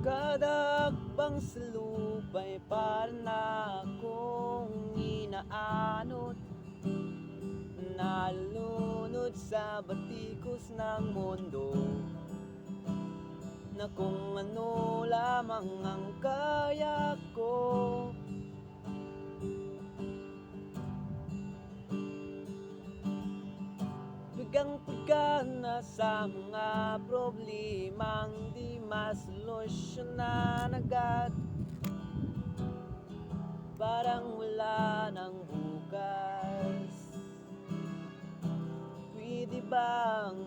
Kada hakbang sa lupa'y para na akong inaanot, nalulunod sa batikos ng mundo, na kung ano lamang ang kaya ko. Pigang-piga na sa mga problemang di masolusyonan agad, parang wala ng bukas. Pwede bang